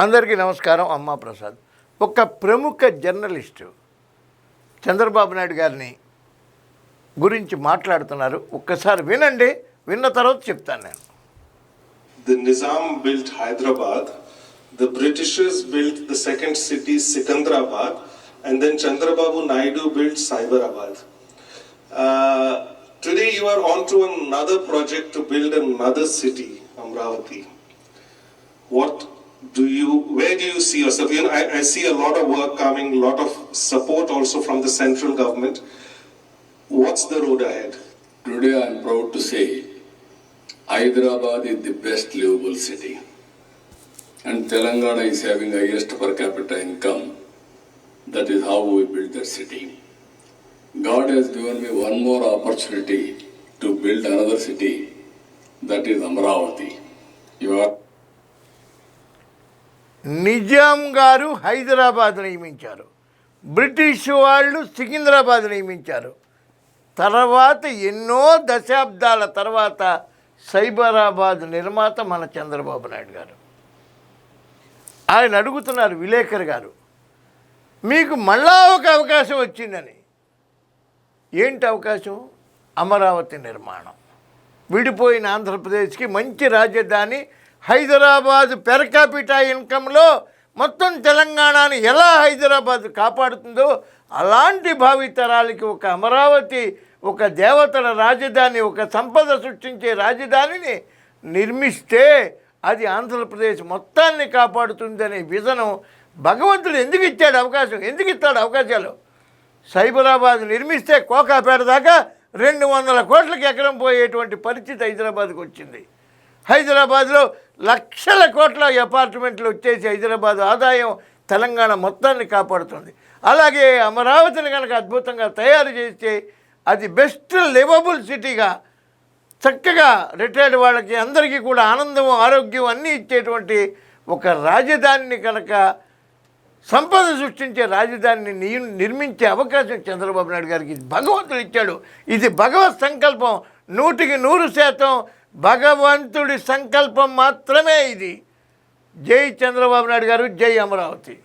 అందరికీ నమస్కారం. అమ్మా ప్రసాద్ ఒక ప్రముఖ జర్నలిస్టు చంద్రబాబు నాయుడు గారిని గురించి మాట్లాడుతున్నారు. ఒక్కసారి వినండి, విన్న తర్వాత చెప్తాను నేను. The Nizam built Hyderabad, the Britishers built the second city Sikandrabad, and then Chandrababu Naidu built Cyberabad. Today you are on to another project to build another city, Amravati. Where do you see yourself? You know, I see a lot of work coming, a lot of support also from the central government. What's the road ahead? Today I am proud to say Hyderabad is the best livable city, and Telangana is having the highest per capita income. That is how we built that city. God has given me one more opportunity to build another city, that is Amravati. You are Nizam గారు హైదరాబాద్ నియమించారు, British వాళ్ళు సికింద్రాబాద్ నియమించారు. తర్వాత ఎన్నో దశాబ్దాల తర్వాత సైబరాబాద్ నిర్మాత మన చంద్రబాబు నాయుడు గారు. ఆయన అడుగుతున్నారు విలేకరు గారు, మీకు మళ్ళా ఒక అవకాశం వచ్చిందని. ఏంటి అవకాశం? అమరావతి నిర్మాణం. విడిపోయిన ఆంధ్రప్రదేశ్కి మంచి రాజధాని హైదరాబాద్ పెర్ క్యాపిటా ఇన్కంలో మొత్తం తెలంగాణని ఎలా హైదరాబాద్ కాపాడుతుందో అలాంటి భావితరాలకి ఒక అమరావతి, ఒక దేవతల రాజధాని, ఒక సంపద సృష్టించే రాజధానిని నిర్మిస్తే అది ఆంధ్రప్రదేశ్ మొత్తాన్ని కాపాడుతుందనే విజనం భగవంతుడు ఎందుకు ఇచ్చాడు అవకాశం? ఎందుకు ఇస్తాడు అవకాశాలు? సైబరాబాద్ నిర్మిస్తే కోకాపేట దాకా 200 కోట్లకి ఎకరం పోయేటువంటి పరిస్థితి హైదరాబాద్కి వచ్చింది. హైదరాబాద్లో లక్షల కోట్ల అపార్ట్మెంట్లు వచ్చేసి హైదరాబాద్ ఆదాయం తెలంగాణ మొత్తాన్ని కాపాడుతుంది. అలాగే అమరావతిని కనుక అద్భుతంగా తయారు చేస్తే అది బెస్ట్ లివబుల్ సిటీగా చక్కగా రిటైర్డ్ వాళ్ళకి అందరికీ కూడా ఆనందం, ఆరోగ్యం అన్నీ ఇచ్చేటువంటి ఒక రాజధానిని కనుక సంపద సృష్టించే రాజధానిని నిర్మించే అవకాశం చంద్రబాబు నాయుడు గారికి భగవంతుడు ఇచ్చాడు. ఇది భగవత్ సంకల్పం, 100% భగవంతుడి సంకల్పం మాత్రమే ఇది. జై చంద్రబాబు నాయుడు గారు, జై అమరావతి.